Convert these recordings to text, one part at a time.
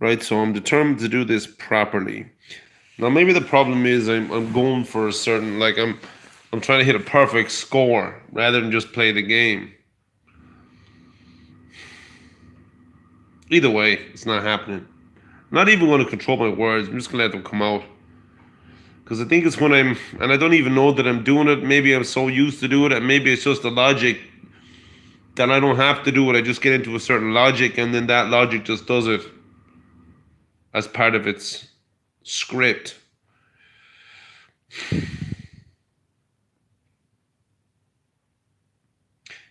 right? So I'm determined to do this properly. Now maybe the problem is I'm going for a certain like I'm trying to hit a perfect score rather than just play the game. Either way, it's not happening. I'm not even going to control my words. I'm just going to let them come out. Because I think it's when and I don't even know that I'm doing it. Maybe I'm so used to do it, and maybe it's just the logic that I don't have to do it. I just get into a certain logic, and then that logic just does it as part of its script.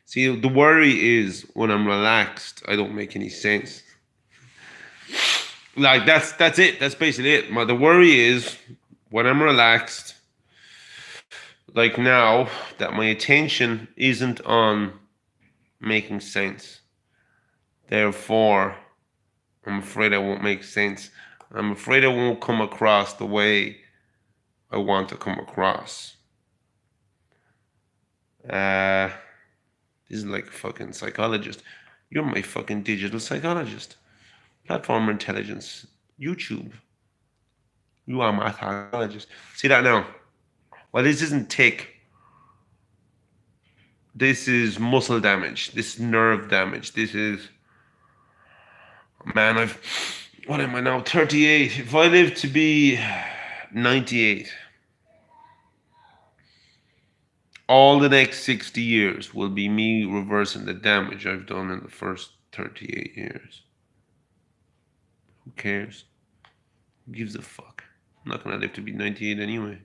See, the worry is when I'm relaxed, I don't make any sense. Like that's it. That's basically it. The worry is when I'm relaxed, like now, that my attention isn't on making sense. Therefore, I'm afraid I won't make sense. I'm afraid I won't come across the way I want to come across. This is like a fucking psychologist. You're my fucking digital psychologist. Platform intelligence. YouTube. You are my psychologist. See that now? Well, this isn't tick. This is muscle damage. This is nerve damage. This is... Man, what am I now? 38. If I live to be 98, all the next 60 years will be me reversing the damage I've done in the first 38 years. Who cares? Who gives a fuck? I'm not gonna live to be 98 anyway.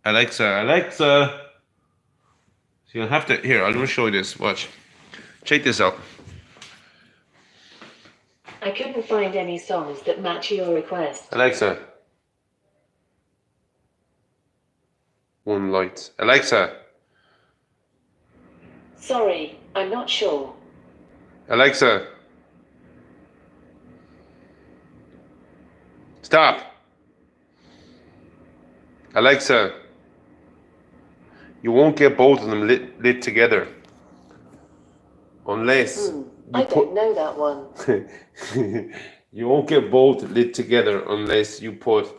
Alexa. So you'll have to... Here, I'm gonna show you this. Watch. Check this out. I couldn't find any songs that match your request. Alexa. One light. Alexa. Sorry, I'm not sure. Alexa. Stop. Alexa. You won't get both of them lit together. Unless... I don't know that one. You won't get both lit together unless you put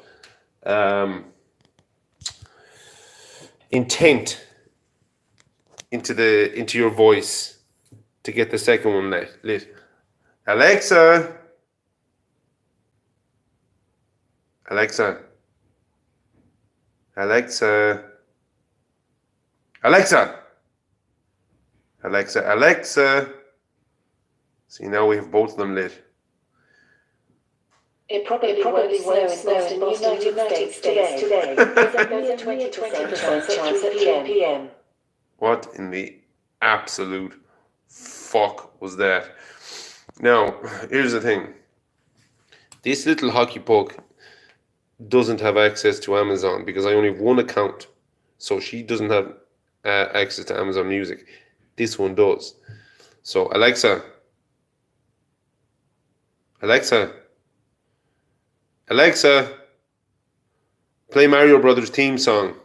intent into your voice to get the second one lit. Alexa. Alexa. Alexa. Alexa. Alexa. Alexa. See, now we have both of them lit. It probably won't snow in Boston, United States today. There's only a 20% chance at 3 p.m. What in the absolute fuck was that? Now, here's the thing. This little hockey puck doesn't have access to Amazon because I only have one account. So she doesn't have access to Amazon Music. This one does. So, Alexa. Alexa, play Mario Brothers theme song.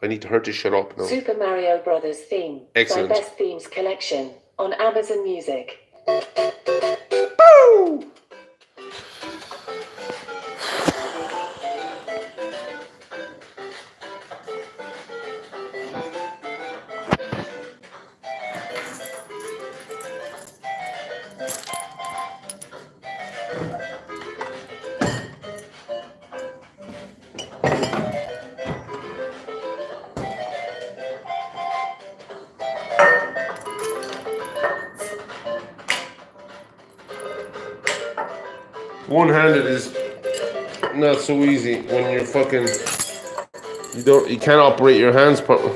I need her to shut up now. Super Mario Brothers theme. Excellent. My best themes collection on Amazon Music. Boo! 1-handed is not so easy when you're fucking... You can't operate your hands properly.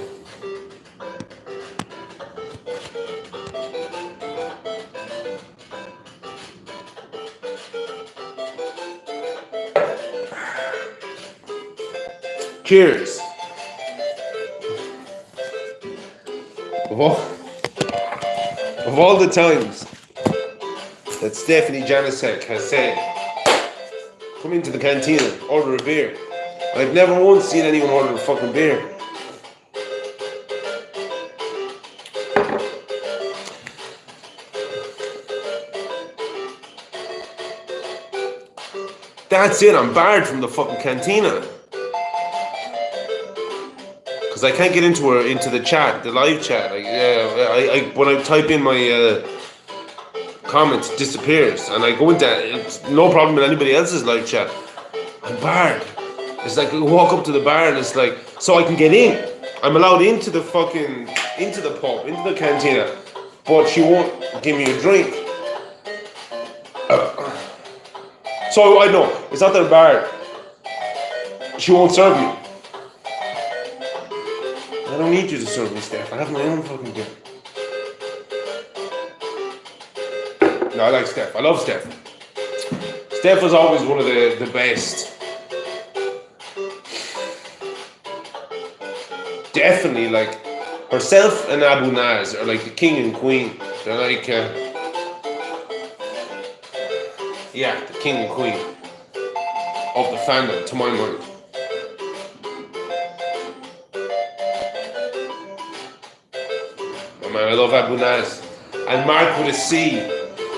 Cheers. Of all the times that Stephanie Janisek has said, come into the cantina, order a beer, I've never once seen anyone order a fucking beer. That's it. I'm barred from the fucking cantina. Because I can't get into the chat, the live chat. When I type in my comments, it disappears, and I go into it's no problem in anybody else's live chat. I'm barred. It's like you walk up to the bar and it's like, so I can get in. I'm allowed into the pub, into the cantina, but she won't give me a drink. So I know it's not that barred. She won't serve me. I don't need you to serve me, Steph. I have my own fucking beer. No, I like Steph. I love Steph. Steph was always one of the best. Definitely, like, herself and Abu Naz are like the king and queen. They're like, the king and queen of the fandom, to my mind. Oh man, I love Abu Naz. And Mark with a C.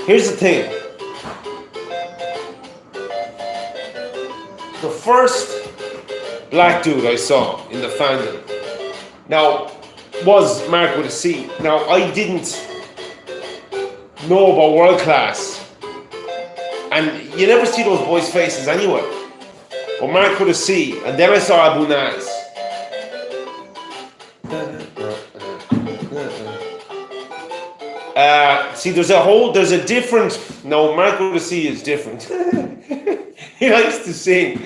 Here's the thing. The first black dude I saw in the fandom now was Mark with a C. Now I didn't know about world class, and you never see those boys' faces anyway. But Mark with a C, and then I saw Abu Naz. There's a different. No, Mark with a C is different. He likes to sing.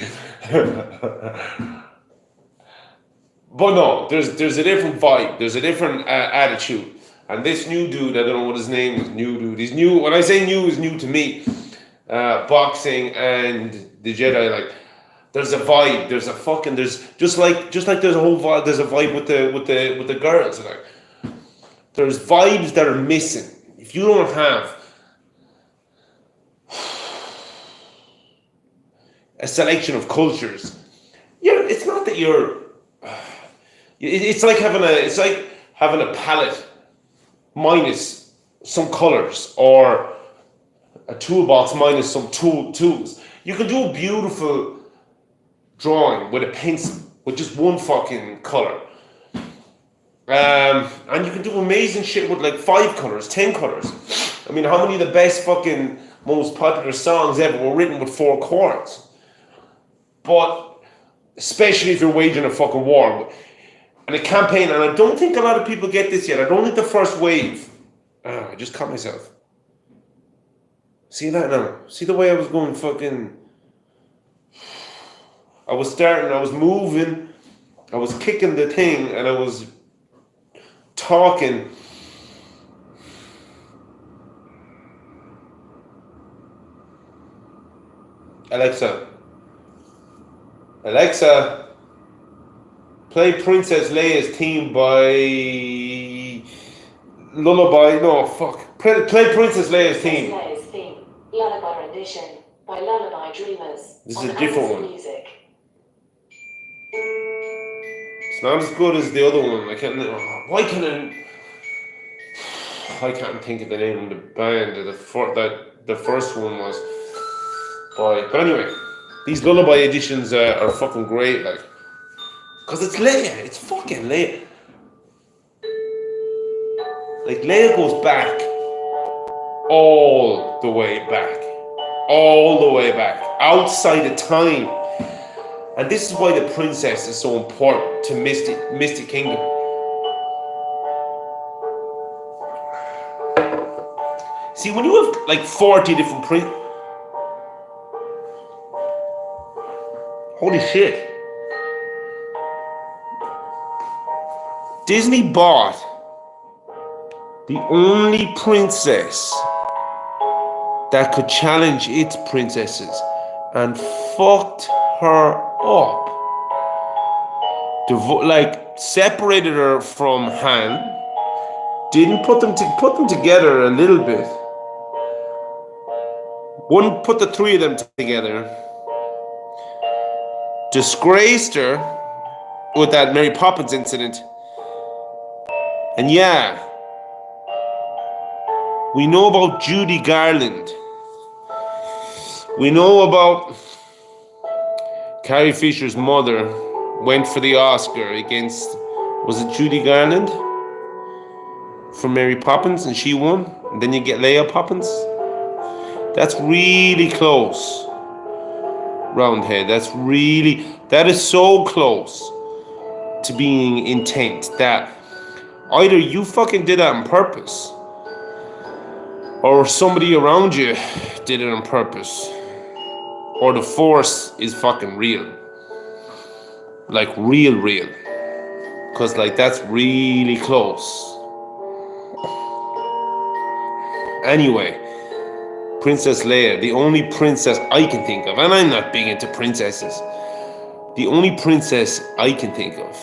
But no, there's a different vibe. There's a different attitude. And this new dude, I don't know what his name is. New dude. He's new. When I say new, he's new to me. Boxing and the Jedi. Like, there's a vibe. There's a fucking. There's just like there's a whole vibe. There's a vibe with the girls. Like, there's vibes that are missing. If you don't have a selection of cultures, it's not that you're. It's like having a palette minus some colors, or a toolbox minus some tools. You can do a beautiful drawing with a pencil with just one fucking color, and you can do amazing shit with like 5 colors, 10 colors. I mean, how many of the best fucking most popular songs ever were written with 4 chords? But especially if you're waging a fucking war and a campaign, and I don't think a lot of people get this yet. I don't think the first wave. I just caught myself. See that now? See the way I was going fucking. I was starting, I was moving, I was kicking the thing, and I was talking. Alexa, play Princess Leia's theme by Lullaby. No, fuck. Play Princess Leia's theme. Lullaby rendition by Lullaby Dreamers. This is a different one. Music. It's not as good as the other one. I can't think of the name of the band that the first one was by. But anyway, these Lullaby editions are fucking great, like, cause it's Leia. It's fucking Leia. Like, Leia goes back, all the way back, outside of time. And this is why the princess is so important to Mystic Kingdom. See, when you have like 40 different holy shit. Disney bought the only princess that could challenge its princesses and fucked her up. Separated her from Han, didn't put them together a little bit. Wouldn't put the 3 of them together. Disgraced her with that Mary Poppins incident. And yeah, we know about Judy Garland. We know about Carrie Fisher's mother went for the Oscar against, was it Judy Garland for Mary Poppins, and she won. And then you get Leia Poppins. That's really close. Roundhead. That is so close to being intent that either you fucking did that on purpose, or somebody around you did it on purpose, or the force is fucking real. Like real. Because like that's really close. Anyway, Princess Leia, the only princess I can think of, and I'm not big into princesses, the only princess I can think of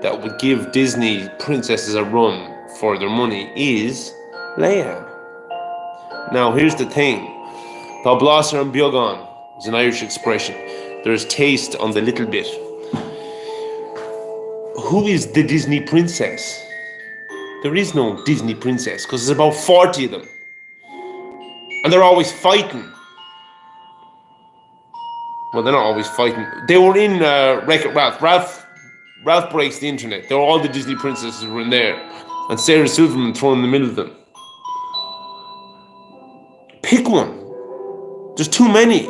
that would give Disney princesses a run for their money is Leia. Now here's the thing. Tá bláser an beagán is an Irish expression. There's taste on the little bit. Who is the Disney princess? There is no Disney princess because there's about 40 of them. And they're always fighting. Well, they're not always fighting. They were in Wreck-It Ralph. Ralph Breaks the Internet. They're all the Disney princesses were in there. And Sarah Silverman thrown in the middle of them. Pick one. There's too many.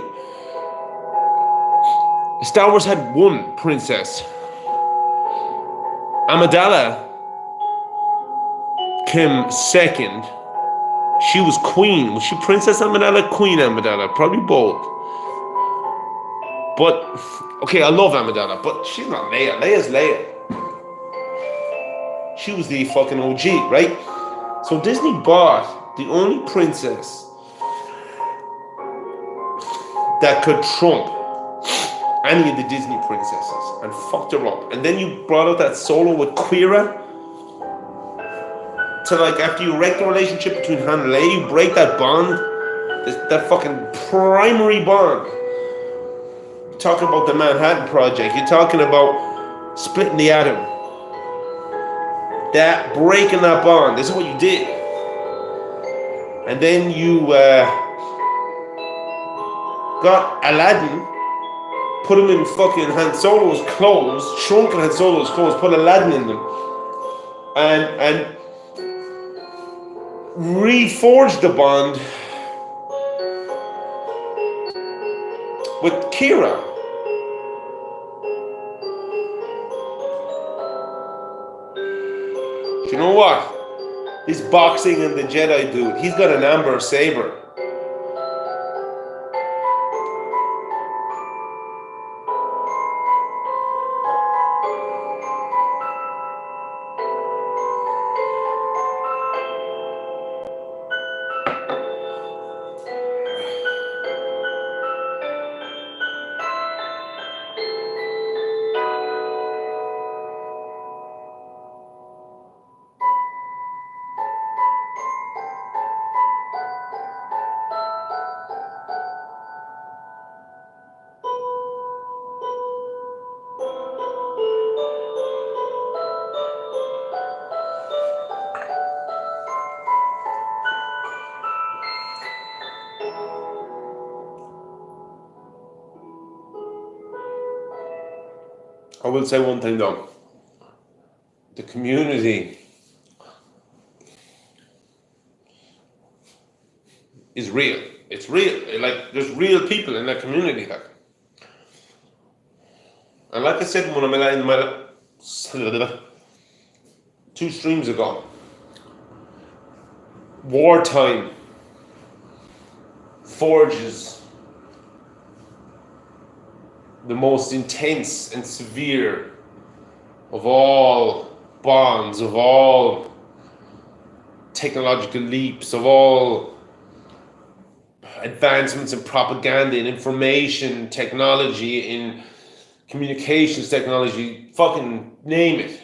Star Wars had one princess. Amidala came second. She was queen. Was she Princess Amidala? Queen Amidala? Probably both. But, okay, I love Amidala, but she's not Leia. Leia's Leia. She was the fucking OG, right? So Disney bought the only princess that could trump any of the Disney princesses and fucked her up. And then you brought out that solo with Queera. So like after you wreck the relationship between Han and Leia, you break that bond, that fucking primary bond. You're talking about the Manhattan Project. You're talking about splitting the atom. That breaking that bond. This is what you did. And then you got Aladdin, put him in fucking Han Solo's clothes, shrunk Han Solo's clothes, put Aladdin in them, and reforged the bond with Kira. You know what? He's boxing and the Jedi dude. He's got an amber saber. I will say one thing though. The community is real. It's real. Like there's real people in that community. Like, and like I said in my 2 streams ago, wartime forges the most intense and severe of all bonds, of all technological leaps, of all advancements in propaganda, in information technology, in communications technology, fucking name it.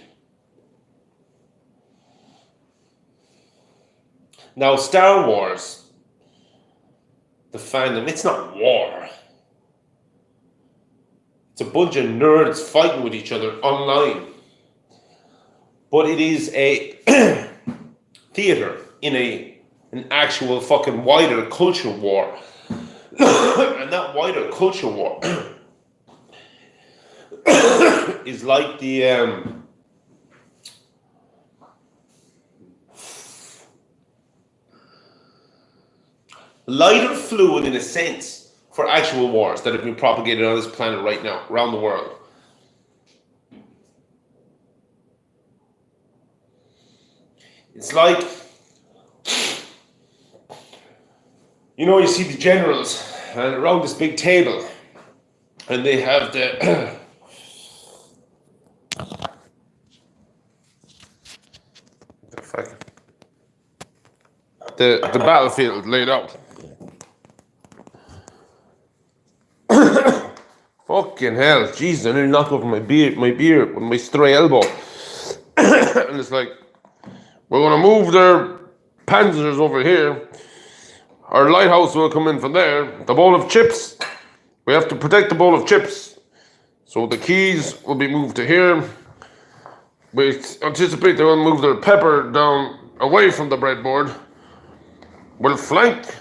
Now, Star Wars, the fandom, it's not war. It's a bunch of nerds fighting with each other online. But it is a theater in an actual fucking wider culture war. And that wider culture war is like the lighter fluid in a sense for actual wars that have been propagated on this planet right now, around the world. It's like, you see the generals around this big table, and they have the battlefield laid out. Fucking hell, Jesus! I nearly knocked over my beer with my stray elbow. And it's like, we're gonna move their panzers over here. Our lighthouse will come in from there. The bowl of chips. We have to protect the bowl of chips. So the keys will be moved to here. We anticipate they will move their pepper down away from the breadboard. We'll flank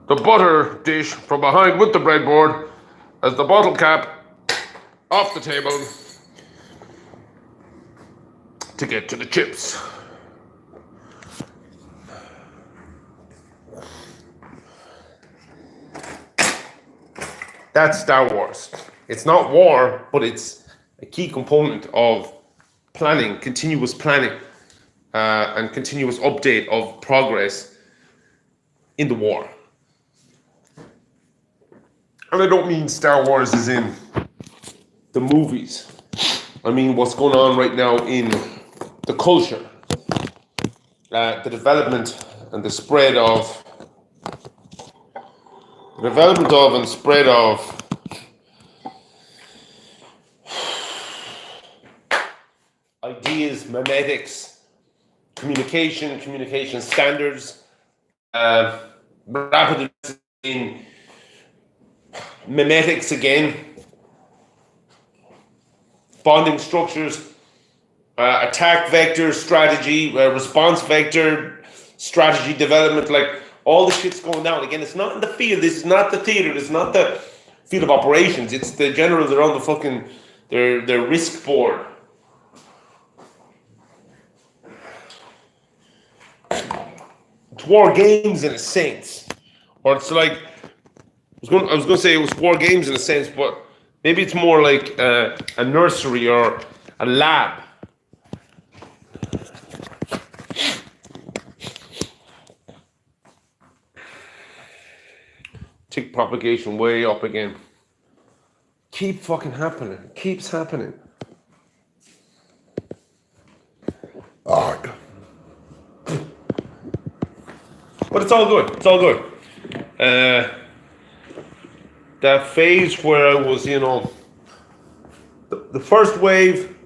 the butter dish from behind with the breadboard as the bottle cap off the table to get to the chips. That's Star Wars. It's not war, but it's a key component of planning, continuous planning, and continuous update of progress in the war. And I don't mean Star Wars as in the movies. I mean what's going on right now in the culture, the development and the spread of and spread of ideas, memetics, communication standards, rapid in memetics again, bonding structures, attack vector strategy, response vector strategy development, like all the shit's going down. Again, it's not in the field, this is not the theater, this is not the field of operations, it's the generals that are on the fucking, their risk board. It's war games in a sense. Or it's like, I was going to say it was war games in a sense, but maybe it's more like a nursery or a lab. Tic propagation way up again. Keep fucking happening. Keeps happening. Oh. But it's all good. It's all good. That phase where I was, the first wave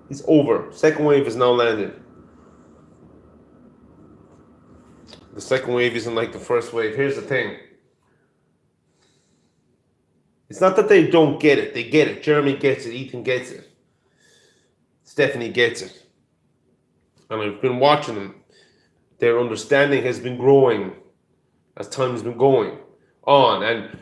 is over. Second wave is now landed. The second wave isn't like the first wave. Here's the thing. It's not that they don't get it. They get it. Jeremy gets it. Ethan gets it. Stephanie gets it. And I've been watching them. Their understanding has been growing as time has been going on. And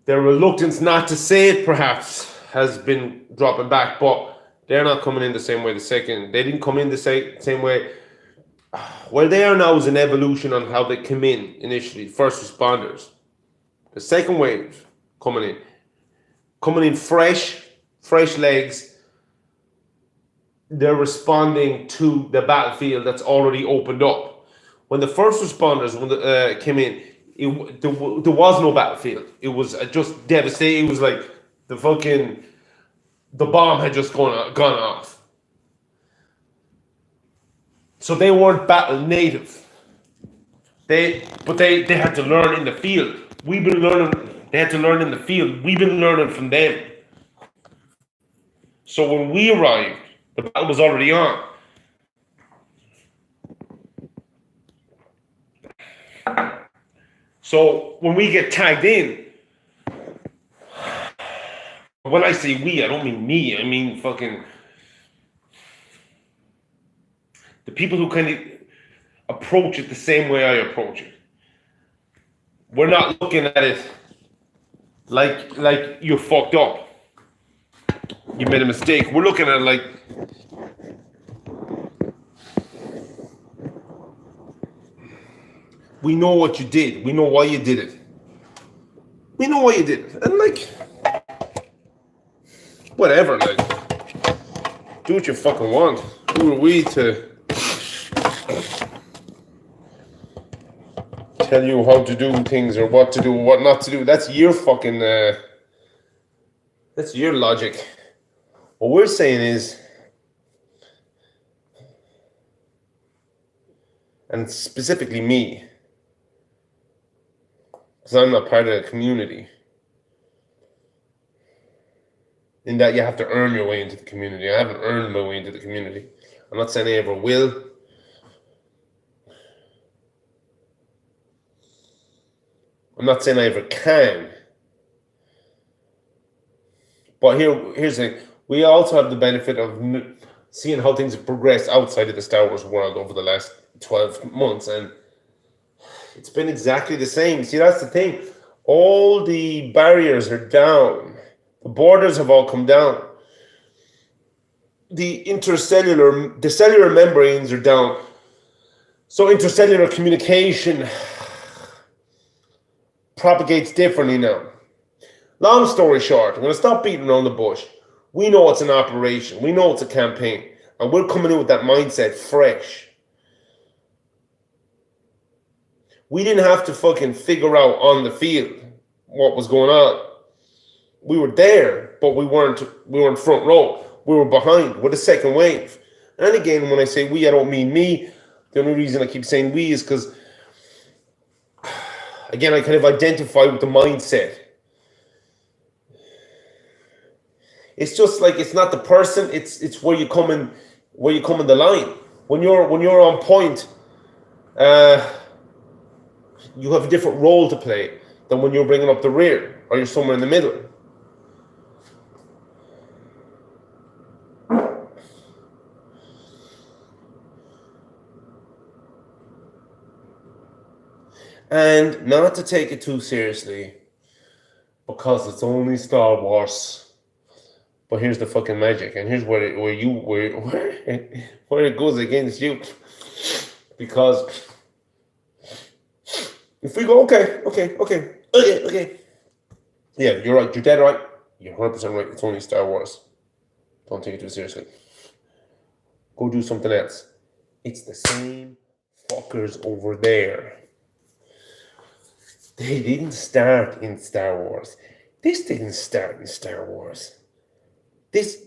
their reluctance not to say it, perhaps, has been dropping back. But they're not coming in the same way the second. They didn't come in the same way. Where they are now is an evolution on how they came in initially. First responders. The second wave coming in fresh legs. They're responding to the battlefield that's already opened up. When the first responders came in, there was no battlefield. It was just devastating. It was like the bomb had just gone off. So they weren't battle native. They had to learn in the field. We've been learning. They had to learn in the field. We've been learning from them. So when we arrived, the battle was already on. So when we get tagged in, when I say we, I don't mean me. I mean fucking the people who kind of approach it the same way I approach it. we're not looking at it like you fucked up. You made a mistake. We're looking at it like we know what you did. We know why you did it. We know why you did it. And like whatever, like do what you fucking want. Who are we to tell you how to do things or what to do or what not to do? That's your fucking that's your logic. What we're saying is, and specifically me, because I'm not part of the community, in that you have to earn your way into the community. I haven't earned my way into the community. I'm not saying I ever will. I'm not saying I ever can. But here's the thing. We also have the benefit of seeing how things have progressed outside of the Star Wars world over the last 12 months. And it's been exactly the same. See, that's the thing. All the barriers are down. The borders have all come down. The cellular membranes are down. So intercellular communication propagates differently now. Long story short, I'm going to stop beating around the bush. We know it's an operation. We know it's a campaign. And we're coming in with that mindset fresh. We didn't have to fucking figure out on the field what was going on. We were there, but we weren't front row. We were behind with the second wave. And again, when I say we, I don't mean me. The only reason I keep saying we is because, again, I kind of identify with the mindset. It's just like it's not the person, it's where you come in the line. When you're on point, you have a different role to play than when you're bringing up the rear or you're somewhere in the middle. And not to take it too seriously, because it's only Star Wars. But here's the fucking magic, and here's where it goes against you. Because if we go, okay. Yeah, you're right. You're dead right. You're 100% right. It's only Star Wars. Don't take it too seriously. Go do something else. It's the same fuckers over there. They didn't start in Star Wars. This didn't start in Star Wars. This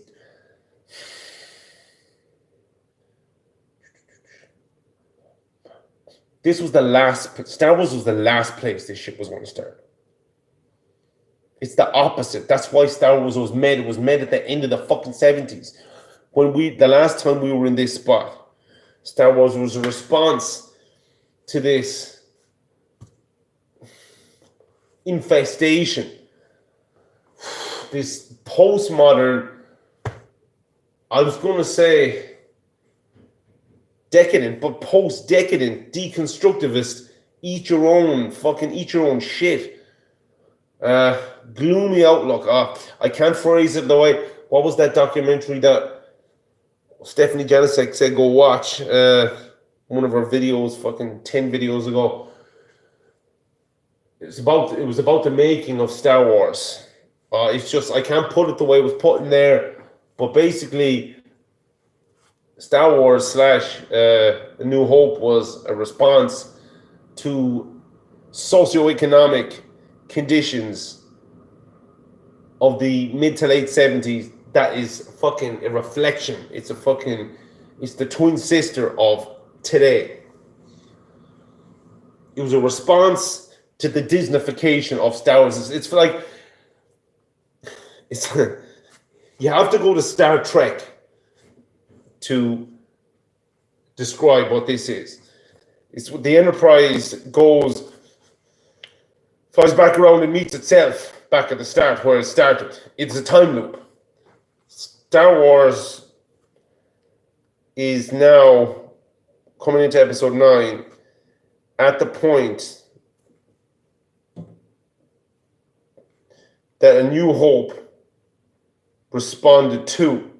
was the last. Star Wars was the last place this shit was going to start. It's the opposite. That's why Star Wars was made. It was made at the end of the fucking 70s. The last time we were in this spot, Star Wars was a response to this infestation, this postmodern, I was going to say decadent, but post-decadent, deconstructivist, eat your own shit, gloomy outlook. I can't phrase it the way, what was that documentary that Stephanie Janisek said go watch? One of her videos, fucking 10 videos ago. It was about the making of Star Wars. It's just, I can't put it the way it was put in there. But basically, Star Wars / A New Hope was a response to socioeconomic conditions of the mid to late 70s. That is fucking a reflection. It's the twin sister of today. It was a response to the Disneyfication of Star Wars. It's like, you have to go to Star Trek to describe what this is. It's the Enterprise flies back around and meets itself back at the start where it started. It's a time loop. Star Wars is now coming into episode 9 at the point that A New Hope responded to.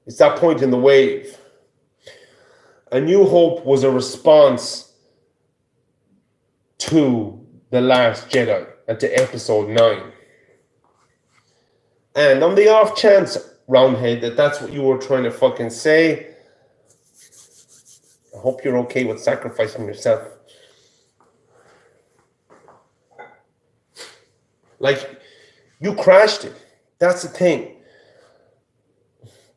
It's that point in the wave. A New Hope was a response to The Last Jedi and to Episode 9. And on the off chance, Roundhead, that that's what you were trying to fucking say, I hope you're okay with sacrificing yourself. Like, you crashed it. That's the thing.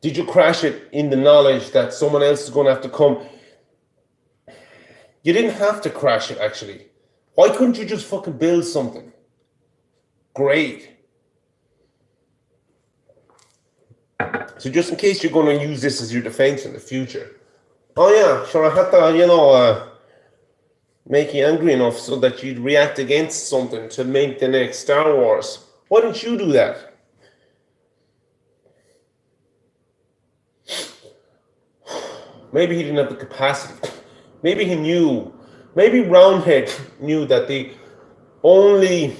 Did you crash it in the knowledge that someone else is going to have to come? You didn't have to crash it, actually. Why couldn't you just fucking build something great? So just in case you're going to use this as your defense in the future. Oh yeah, sure, I had to, make you angry enough so that you'd react against something to make the next Star Wars. Why didn't you do that? Maybe he didn't have the capacity. Maybe he knew. Maybe Roundhead knew that the only...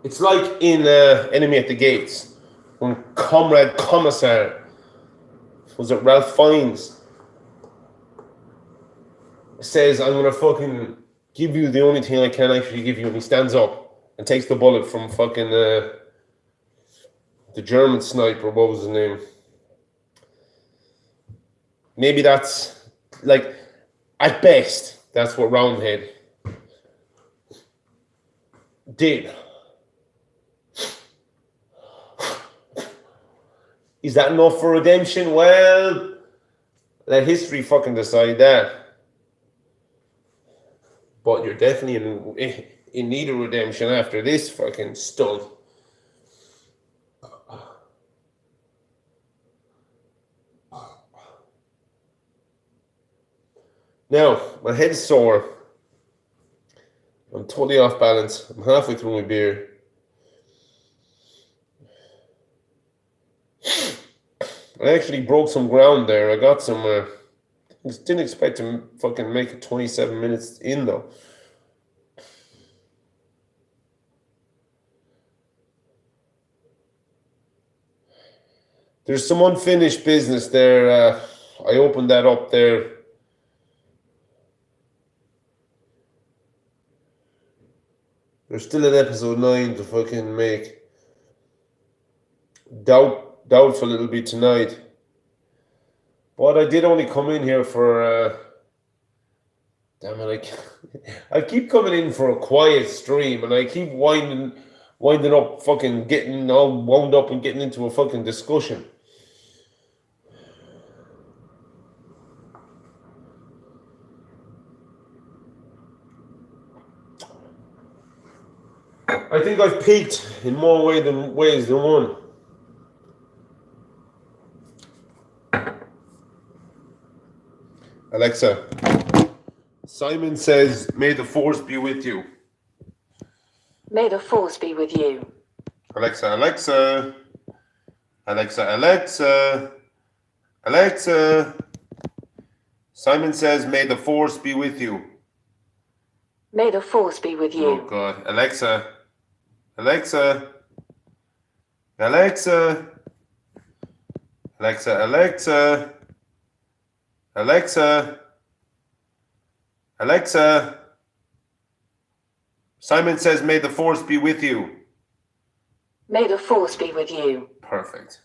It's like in Enemy at the Gates, when Comrade Commissar, was it Ralph Fiennes, says, I'm going to fucking give you the only thing I can actually give you, and he stands up and takes the bullet from fucking the German sniper, what was his name? Maybe that's, like, at best, that's what Roundhead did. Is that enough for redemption? Well, let history fucking decide that. But you're definitely in need of redemption after this fucking stunt. Now, my head is sore. I'm totally off balance. I'm halfway through my beer. I actually broke some ground there. I got some... didn't expect to fucking make it 27 minutes in, though. There's some unfinished business there. I opened that up there. There's still an episode 9 to fucking make. Doubtful it'll be tonight. But I did only come in here for... damn it, I keep coming in for a quiet stream, and I keep winding up, fucking getting all wound up and getting into a fucking discussion. I think I've peaked in more ways than one. Alexa, Simon says, may the force be with you. May the force be with you. Alexa, Alexa. Alexa, Alexa. Alexa. Simon says, may the force be with you. May the force be with you. Oh God. Alexa. Alexa. Alexa. Alexa, Alexa. Alexa. Alexa. Simon says, may the force be with you. May the force be with you. Perfect.